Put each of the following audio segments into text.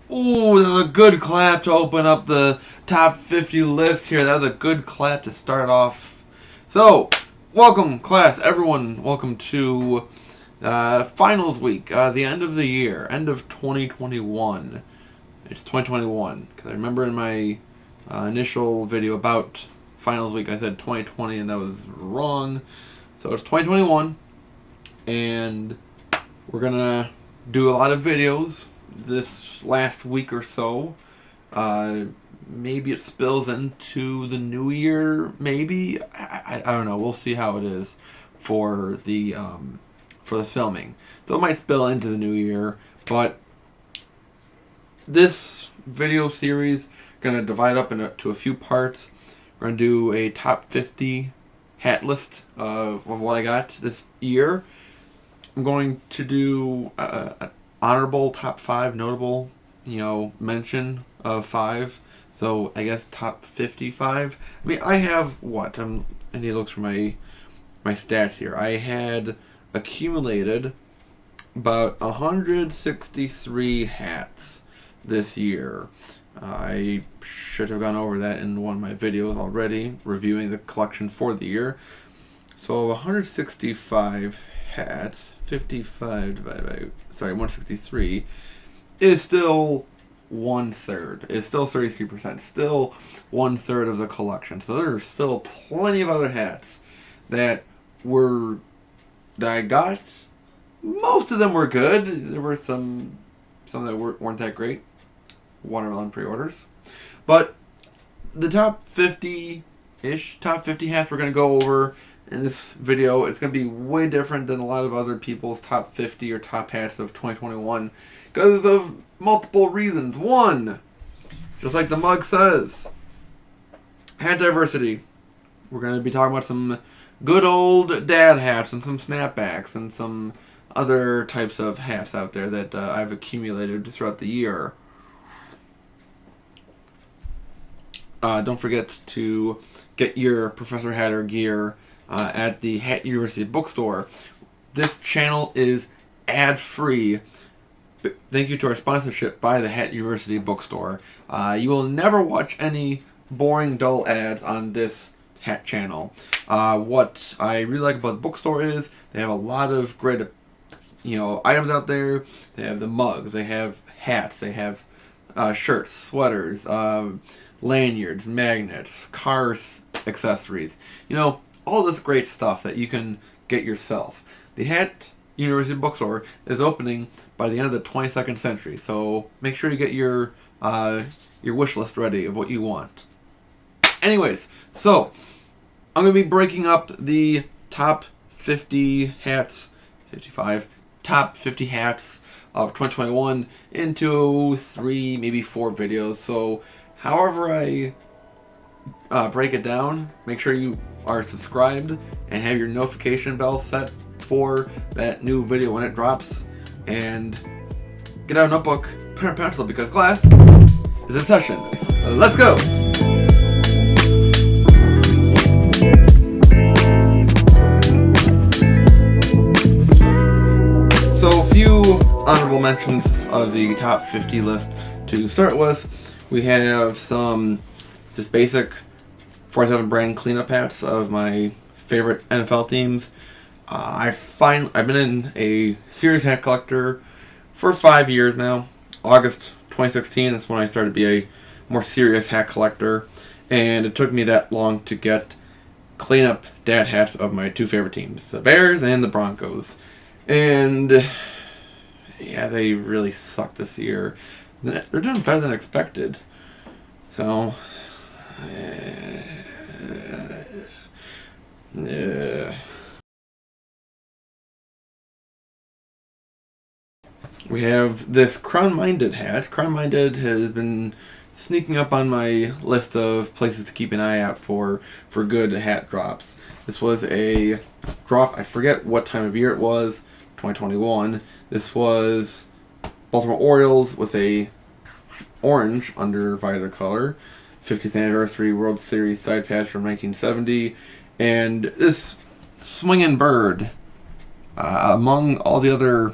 Ooh, that was a good clap to open up the top 50 list here. That was a good clap to start off. So, welcome, class, everyone. Welcome to finals week, the end of the year, end of 2021. It's 2021, because I remember in my initial video about finals week, I said 2020, and that was wrong. So it's 2021, and we're going to do a lot of videos this last week or so. Maybe it spills into the new year. Maybe I don't know. We'll see how it is for the filming. So it might spill into the new year. But this video series gonna divide up into a few parts. We're gonna do a top 50 hat list of what I got this year. I'm going to do an honorable top 5, notable, mention of 5. So I guess top 55. I mean, I have what? I need to look for my stats here. I had accumulated about 163 hats this year. I should have gone over that in one of my videos already, reviewing the collection for the year. So 165 hats, 55 divided by, 163, is still 1/3. It's still 33%. Still 1/3 of the collection. So there's still plenty of other hats that I got. Most of them were good. There were some that weren't that great. Watermelon pre-orders. But the top 50-ish, top 50 hats we're going to go over in this video, it's going to be way different than a lot of other people's top 50 or top hats of 2021 because of multiple reasons. One, just like the mug says, hat diversity. We're going to be talking about some good old dad hats and some snapbacks and some other types of hats out there that I've accumulated throughout the year. Don't forget to get your Professor Hatter gear at the Hat University bookstore. This channel is ad-free. Thank you to our sponsorship by the Hat University bookstore. You will never watch any boring, dull ads on this hat channel. What I really like about the bookstore is they have a lot of great, items out there. They have the mugs, they have hats, they have shirts, sweaters, lanyards, magnets, car accessories. All this great stuff that you can get yourself. The Hat University bookstore is opening by the end of the 22nd century, so make sure you get your wish list ready of what you want. Anyways, so I'm going to be breaking up the top 50 hats, 55, top 50 hats of 2021 into 3, maybe 4 videos. So however I break it down, make sure you are subscribed and have your notification bell set for that new video when it drops. And get out a notebook, pen and pencil, because class is in session. Let's go! So a few honorable mentions of the top 50 list to start with. We have some just basic 47 brand cleanup hats of my favorite NFL teams. I've been in a serious hat collector for 5 years now. August 2016 is when I started to be a more serious hat collector, and it took me that long to get cleanup dad hats of my 2 favorite teams, the Bears and the Broncos. And yeah, they really suck this year. They're doing better than expected. So we have this Crown-Minded hat. Crown-Minded has been sneaking up on my list of places to keep an eye out for good hat drops. This was a drop, I forget what time of year it was, 2021. This was Baltimore Orioles with a orange under visor color, 50th anniversary World Series side patch from 1970, and this swinging bird, among all the other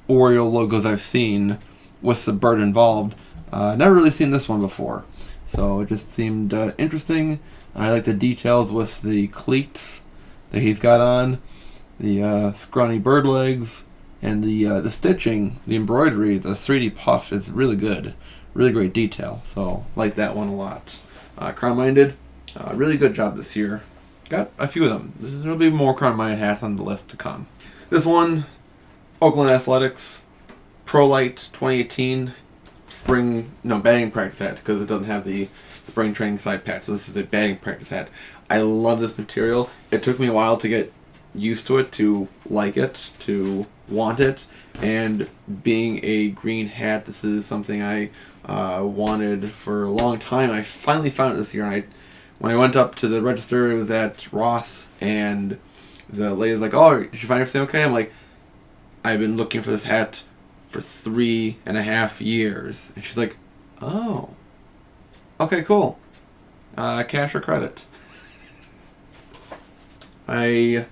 Oriole logos I've seen with the bird involved, Never really seen this one before, so it just seemed interesting. I like the details with the cleats that he's got on, the scrawny bird legs, and the stitching, the embroidery, the 3D puff is really good. Really great detail, so like that one a lot. Crown-minded, really good job this year. Got a few of them. There'll be more crown-minded hats on the list to come. This one, Oakland Athletics, Pro Light 2018 spring, batting practice hat, because it doesn't have the spring training side patch, so this is a batting practice hat. I love this material. It took me a while to get used to it, to like it, to want it, and being a green hat, this is something I wanted for a long time. I finally found it this year, and when I went up to the register, it was at Ross, and the lady was like, "Oh, did you find everything okay?" I'm like, "I've been looking for this hat for 3.5 years." And she's like, "Oh, okay, cool. Cash or credit?" I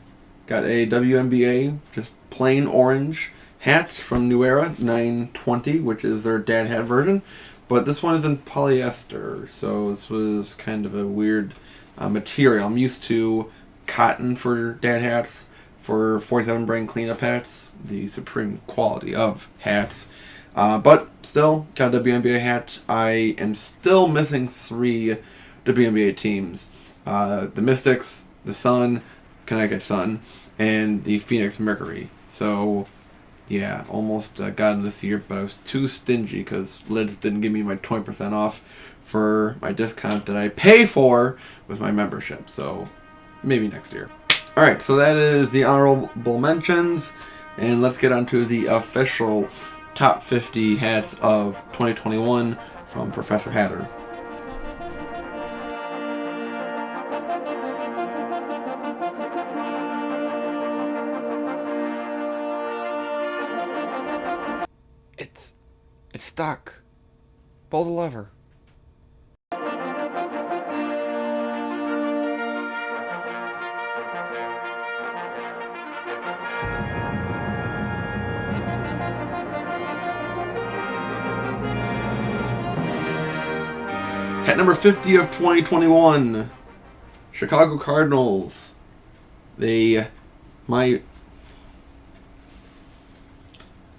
got a WNBA, just plain orange hat from Wnba 920, which is their dad hat version. But this one is in polyester, so this was kind of a weird material. I'm used to cotton for dad hats, for 47 brand cleanup hats, the supreme quality of hats. But still, got a WNBA hat. I am still missing 3 WNBA teams. The Mystics, the Sun, Connecticut Sun, and the Phoenix Mercury. So, yeah, almost got it this year, but I was too stingy because Lids didn't give me my 20% off for my discount that I pay for with my membership. So, maybe next year. Alright, so that is the honorable mentions, and let's get on to the official top 50 hats of 2021 from Professor Hatter. It's stuck. Pull the lever. Hat number 50 of 2021, Chicago Cardinals.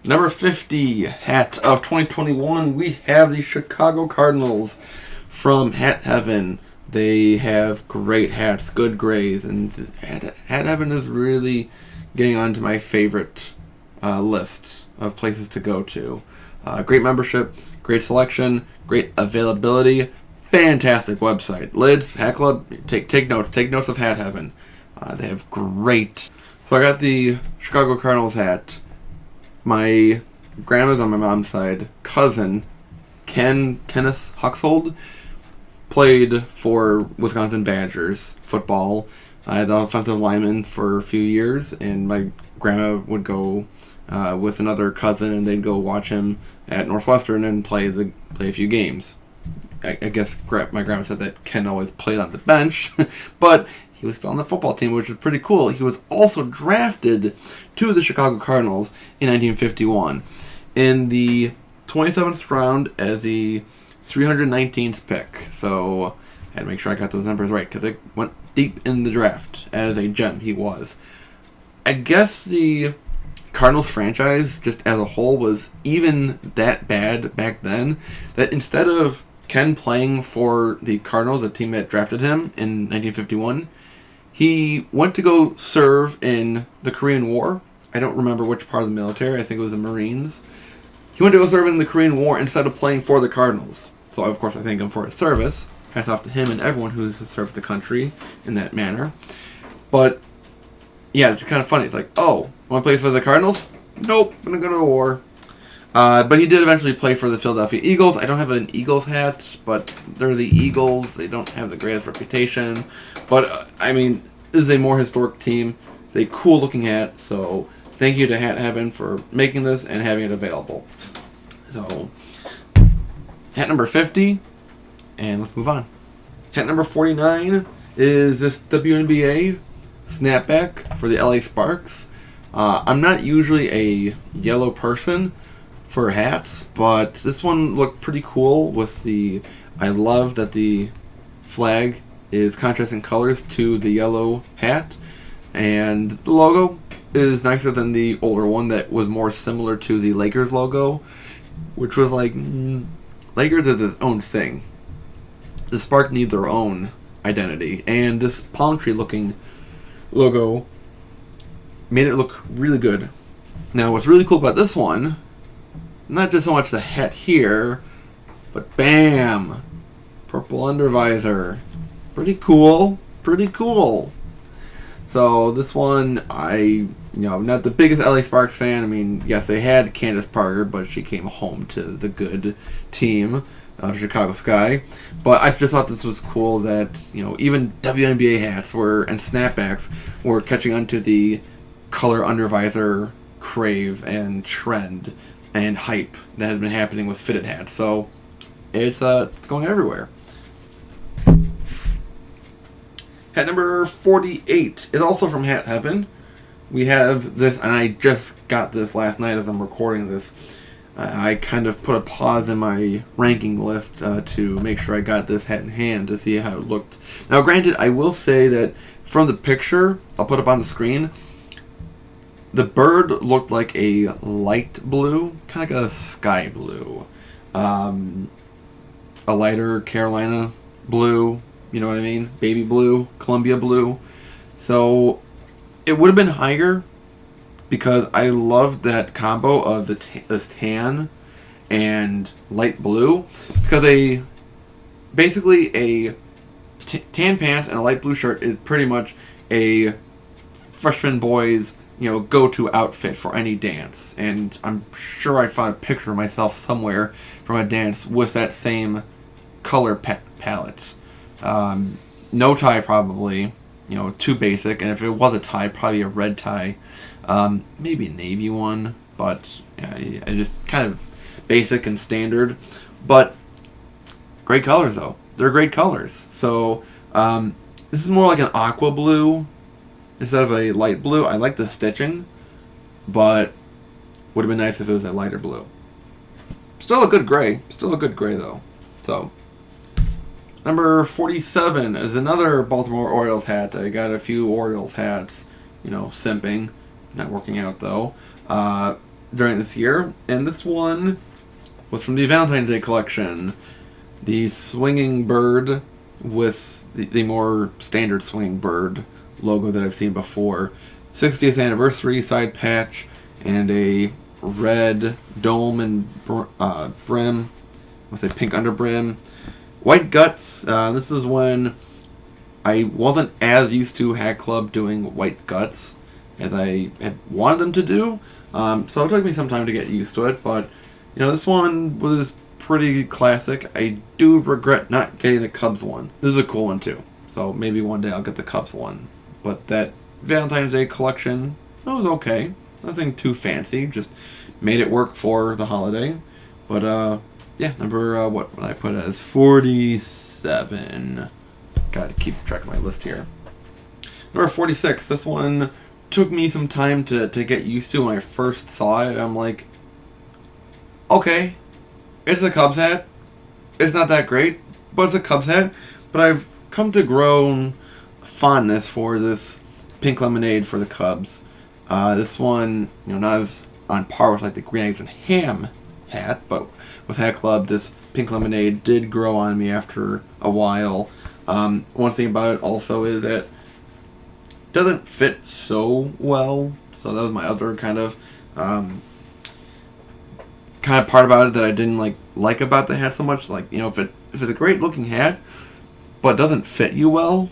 Number 50 hat of 2021, we have the Chicago Cardinals from Hat Heaven. They have great hats, good grays, and Hat Heaven is really getting onto my favorite list of places to go to. Great membership, great selection, great availability, fantastic website. Lids, Hat Club, take notes of Hat Heaven. They have great. So I got the Chicago Cardinals hat. My grandma's on my mom's side cousin, Kenneth Huxhold, played for Wisconsin Badgers football. I had the offensive lineman for a few years, and my grandma would go with another cousin, and they'd go watch him at Northwestern and play a few games. I guess my grandma said that Ken always played on the bench, but he was still on the football team, which was pretty cool. He was also drafted to the Chicago Cardinals in 1951 in the 27th round as the 319th pick. So I had to make sure I got those numbers right because it went deep in the draft as a gem he was. I guess the Cardinals franchise just as a whole was even that bad back then that instead of Ken playing for the Cardinals, the team that drafted him in 1951, he went to go serve in the Korean War. I don't remember which part of the military. I think it was the Marines. He went to go serve in the Korean War instead of playing for the Cardinals. So, of course, I thank him for his service. Hats off to him and everyone who's served the country in that manner. But, yeah, it's kind of funny. It's like, oh, want to play for the Cardinals? Nope, I'm going to go to war. But he did eventually play for the Philadelphia Eagles. I don't have an Eagles hat, but they're the Eagles. They don't have the greatest reputation. But, this is a more historic team. It's a cool-looking hat, so thank you to Hat Heaven for making this and having it available. So, hat number 50, and let's move on. Hat number 49 is this Wnba Snapback for the LA Sparks. I'm not usually a yellow person for hats, but this one looked pretty cool with the... I love that the flag is contrasting colors to the yellow hat, and the logo is nicer than the older one that was more similar to the Lakers logo, which was like, Lakers is its own thing. The Spark need their own identity, and this palm tree looking logo made it look really good. Now what's really cool about this one, not just so much the hat here, but bam! Purple undervisor. Pretty cool. Pretty cool. So this one, I'm not the biggest LA Sparks fan. I mean, yes, they had Candace Parker, but she came home to the good team of Chicago Sky. But I just thought this was cool that, even WNBA hats and snapbacks were catching on to the color undervisor crave and trend and hype that has been happening with fitted hats. So it's going everywhere. Hat number 48 is also from Hat Heaven. We have this, and I just got this last night as I'm recording this. I kind of put a pause in my ranking list to make sure I got this hat in hand to see how it looked. Now, granted, I will say that from the picture, I'll put up on the screen, the bird looked like a light blue, kind of like a sky blue. A lighter Carolina blue, you know what I mean? Baby blue, Columbia blue. So it would have been higher because I loved that combo of this tan and light blue, because basically a tan pants and a light blue shirt is pretty much a freshman boy's go-to outfit for any dance. And I'm sure I found a picture of myself somewhere from a dance with that same color palette. No tie probably, too basic, and if it was a tie, probably a red tie, maybe a navy one, but I just kind of basic and standard, but great colors though. They're great colors. So this is more like an aqua blue instead of a light blue. I like the stitching, but would have been nice if it was a lighter blue. Still a good gray though. So number 47 is another Baltimore Orioles hat. I got a few Orioles hats, simping, not working out though, during this year. And this one was from the Valentine's Day collection. The swinging bird with the more standard swinging bird logo that I've seen before. 60th anniversary side patch and a red dome and brim with a pink underbrim. White guts. This is when I wasn't as used to Hat Club doing white guts as I had wanted them to do. So it took me some time to get used to it. But, this one was pretty classic. I do regret not getting the Cubs one. This is a cool one too. So maybe one day I'll get the Cubs one. But that Valentine's Day collection, it was okay. Nothing too fancy. Just made it work for the holiday. But, yeah, number, what would I put as 47. Gotta keep track of my list here. Number 46. This one took me some time to get used to when I first saw it. I'm like, okay, it's a Cubs hat. It's not that great, but it's a Cubs hat. But I've come to grow fondness for this pink lemonade for the Cubs. This one, not as on par with like the green eggs and ham hat, but with Hat Club, this pink lemonade did grow on me after a while. One thing about it also is that it doesn't fit so well. So that was my other kind of part about it that I didn't like about the hat so much. Like, if it's a great looking hat, but it doesn't fit you well,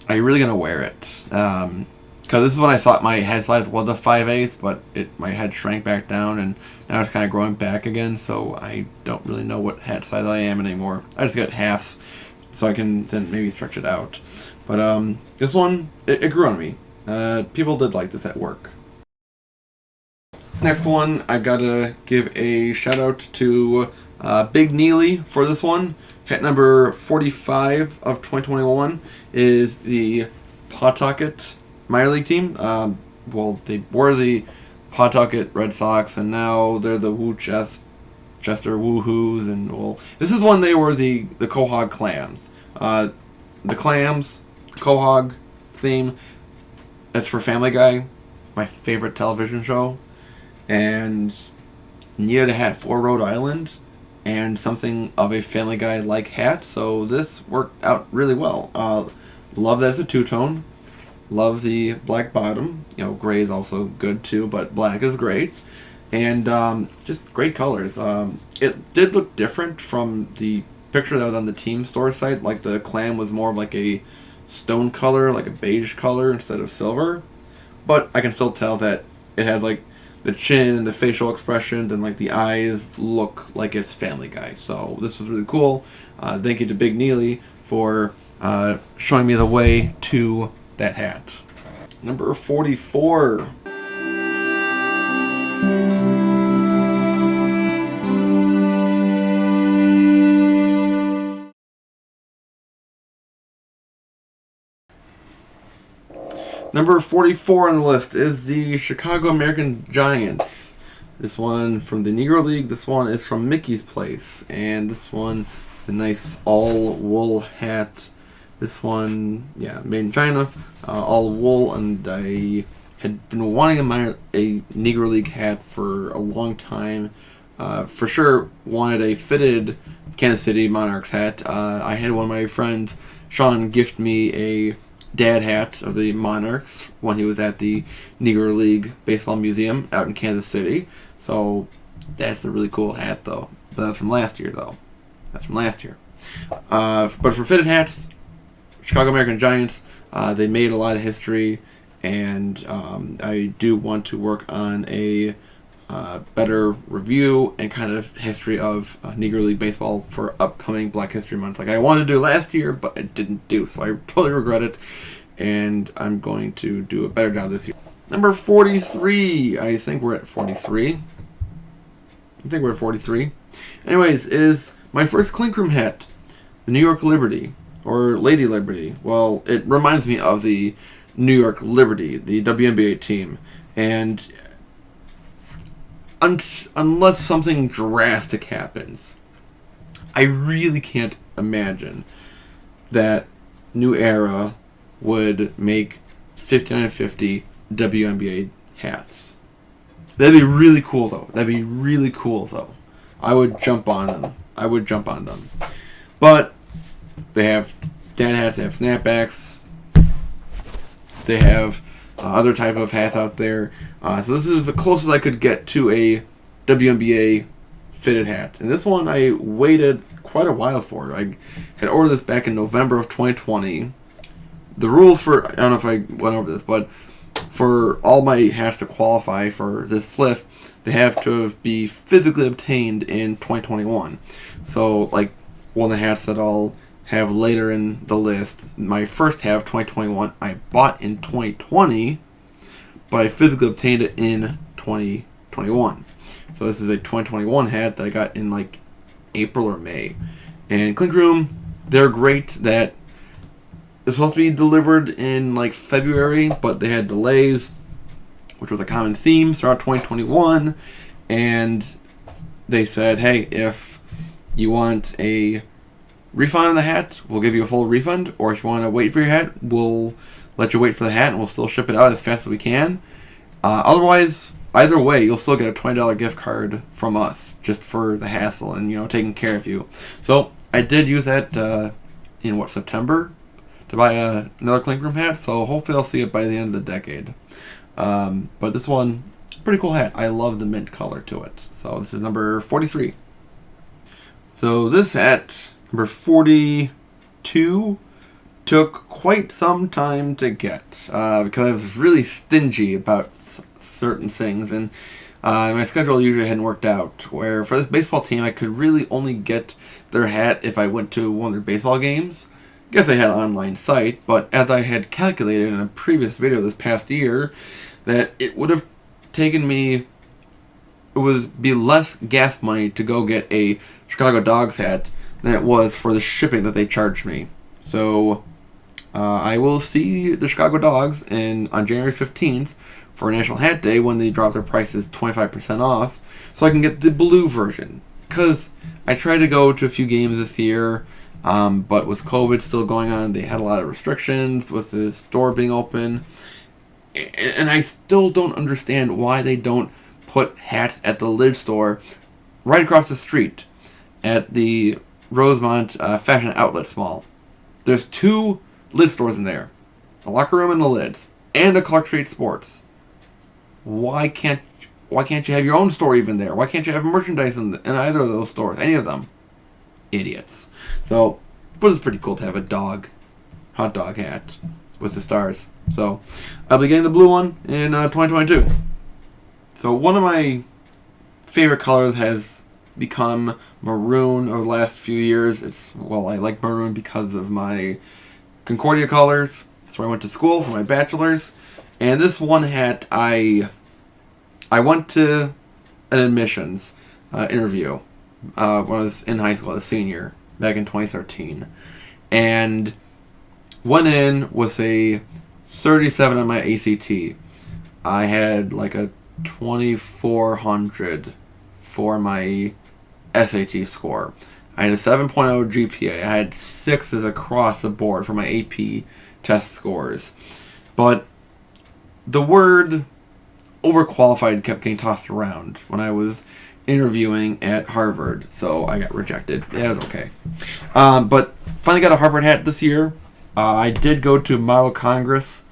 are you really gonna wear it? Because this is when I thought my head size was a 5/8, but my head shrank back down, and now it's kind of growing back again, so I don't really know what hat size I am anymore. I just got halves, so I can then maybe stretch it out. But this one, it grew on me. People did like this at work. Next one, I gotta give a shout out to Big Neely for this one. Hat number 45 of 2021 is the Pawtucket minor league team. Well, they were the Pawtucket Red Sox, and now they're the Chester Woohoos, and well, this is when they were the Quahog Clams. The Clams, Quahog theme. That's for Family Guy, my favorite television show, and needed a hat for Rhode Island, and something of a Family Guy like hat. So this worked out really well. Love that it's a two-tone. Love the black bottom. Gray is also good too, but black is great. And just great colors. It did look different from the picture that was on the team store site. Like the clam was more of like a stone color, like a beige color instead of silver. But I can still tell that it had like the chin and the facial expressions and like the eyes look like it's Family Guy. So this was really cool. Thank you to Big Neely for showing me the way to that hat. Number 44. Number 44 on the list is the Chicago American Giants. This one from the Negro League. This one is from Mickey's Place. And this one, the nice all-wool hat. This one, made in China, all wool, and I had been wanting a Negro League hat for a long time. For sure, wanted a fitted Kansas City Monarchs hat. I had one of my friends, Sean, gift me a dad hat of the Monarchs when he was at the Negro League Baseball Museum out in Kansas City. So that's a really cool hat, though. But that's from last year, though. That's from last year. But for fitted hats, Chicago American Giants, they made a lot of history, and I do want to work on a better review and kind of history of Negro League Baseball for upcoming Black History Month. Like I wanted to do last year, but I didn't do, so I totally regret it, and I'm going to do a better job this year. Number 43, I think we're at 43. Anyways, is my first Clinkroom hat, the New York Liberty. Or Lady Liberty. Well, it reminds me of the New York Liberty, the WNBA team. And unless something drastic happens, I really can't imagine that New Era would make 5950 WNBA hats. That'd be really cool, though. I would jump on them. But they have dad hats, they have snapbacks, they have other type of hats out there. So this is the closest I could get to a WNBA fitted hat. And this one I waited quite a while for. I had ordered this back in November of 2020. The rules for, I don't know if I went over this, but for all my hats to qualify for this list, they have to be physically obtained in 2021. So like one of the hats that I'll have later in the list, my first hat of 2021, I bought in 2020, but I physically obtained it in 2021. So this is a 2021 hat that I got in like April or May. And Clinkroom, they're great. That it's supposed to be delivered in like February, but they had delays, which was a common theme throughout 2021. And they said, hey, if you want a refund on the hat, we'll give you a full refund, or if you want to wait for your hat, we'll let you wait for the hat and we'll still ship it out as fast as we can. Otherwise, either way, you'll still get a $20 gift card from us just for the hassle and taking care of you. So I did use that in September to buy another Clinkroom hat, so hopefully I'll see it by the end of the decade. But this one, pretty cool hat. I love the mint color to it. So this is number 43. So this hat, number 42, took quite some time to get because I was really stingy about certain things, and my schedule usually hadn't worked out, where for this baseball team I could really only get their hat if I went to one of their baseball games. I guess they had an online site, but as I had calculated in a previous video this past year, that it would have taken me, it would be less gas money to go get a Chicago Dogs hat than it was for the shipping that they charged me. So I will see the Chicago Dogs on January 15th for National Hat Day when they drop their prices 25% off, so I can get the blue version. Because I tried to go to a few games this year, but with COVID still going on, they had a lot of restrictions with the store being open. And I still don't understand why they don't put hats at the lid store right across the street at the Rosemont Fashion Outlet Mall. There's 2 lid stores in there. A locker room and the lids. And a Clark Street Sports. Why can't you have your own store even there? Why can't you have merchandise in either of those stores? Any of them. Idiots. So, but it's pretty cool to have a hot dog hat with the stars. So, I'll be getting the blue one in 2022. So, one of my favorite colors has become maroon over the last few years. I like maroon because of my Concordia colors. That's where I went to school for my bachelor's. And this one hat, I went to an admissions interview when I was in high school as a senior back in 2013. And went in with a 37 on my ACT. I had like a 2400 for my SAT score. I had a 7.0 GPA. I had 6s across the board for my AP test scores. But the word overqualified kept getting tossed around when I was interviewing at Harvard, so I got rejected. Yeah, it was okay. But finally got a Harvard hat this year. I did go to Model Congress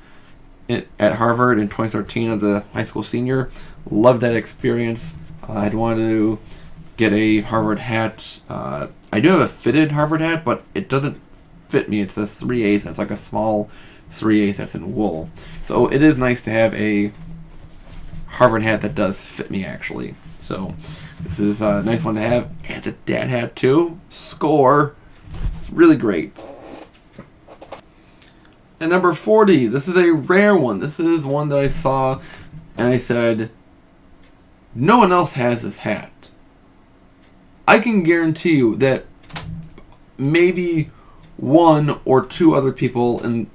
at Harvard in 2013 as a high school senior. Loved that experience. I'd wanted to get a Harvard hat. I do have a fitted Harvard hat, but it doesn't fit me. It's a 3/8. It's like a small 3/8 that's in wool. So it is nice to have a Harvard hat that does fit me, actually. So this is a nice one to have. And it's a dad hat, too. Score. It's really great. And number 40. This is a rare one. This is one that I saw, and I said, no one else has this hat. I can guarantee you that maybe 1 or 2 other people in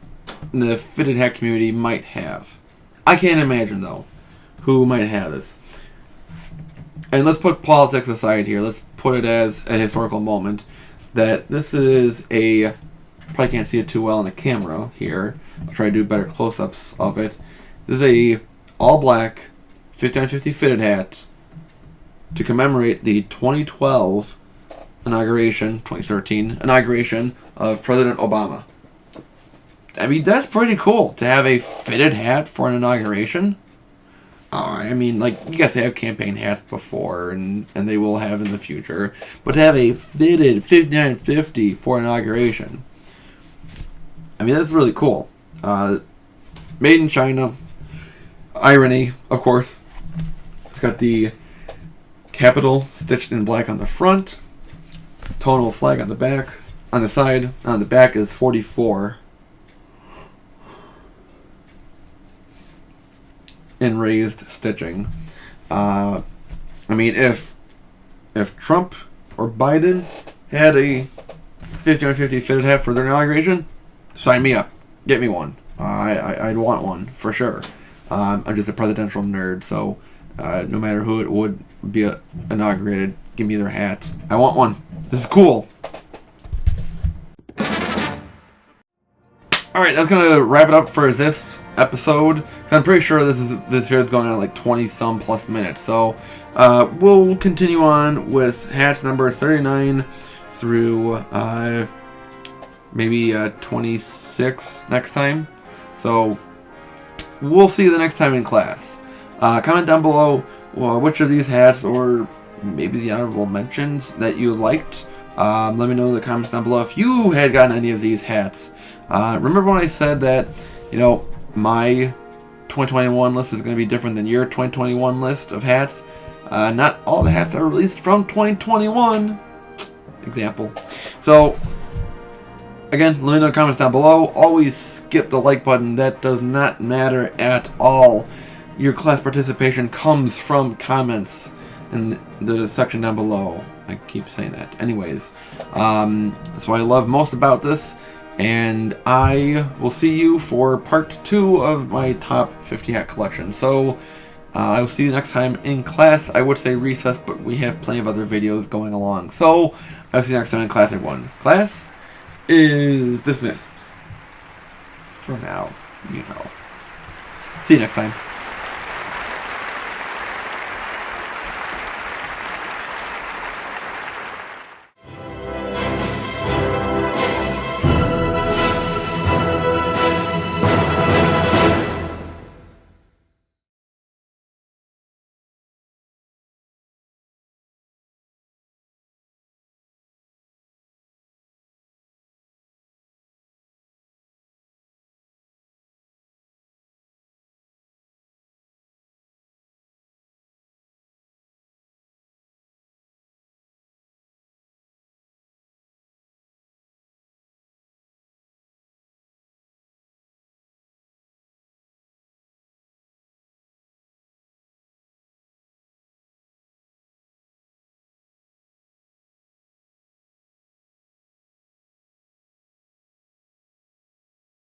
the fitted hat community might have. I can't imagine, though, who might have this. And let's put politics aside here. Let's put it as a historical moment. That this is a... Probably can't see it too well on the camera here. I'll try to do better close-ups of it. This is a all-black 50-on-50 fitted hat to commemorate the 2013 inauguration of President Obama. I mean, that's pretty cool to have a fitted hat for an inauguration. I mean, like, you guys have campaign hats before, and they will have in the future. But to have a fitted 5950 for inauguration, I mean, that's really cool. Made in China. Irony, of course. It's got the capital stitched in black on the front. Tonal flag on the back. On the side. On the back is 44. In raised stitching. I mean, if Trump or Biden had a 50-on-50 fitted hat for their inauguration, sign me up. Get me one. I'd want one for sure. I'm just a presidential nerd, so no matter who it would be inaugurated, give me their hat. I want one. This is cool. Alright, that's going to wrap it up for this episode. I'm pretty sure this video is going on like 20-some plus minutes. So we'll continue on with hats number 39 through maybe 26 next time. So we'll see you the next time in class. Comment down below which of these hats or maybe the honorable mentions that you liked. Let me know in the comments down below if you had gotten any of these hats. Remember when I said that, you know, my 2021 list is going to be different than your 2021 list of hats? Not all the hats are released from 2021. Example. So, again, let me know in the comments down below. Always skip the like button. That does not matter at all. Your class participation comes from comments in the section down below. I keep saying that. Anyways, that's what I love most about this. And I will see you for part 2 of my top 50 hat collection. So, I will see you next time in class. I would say recess, but we have plenty of other videos going along. So, I'll see you next time in class, everyone. Class is dismissed. For now, you know. See you next time.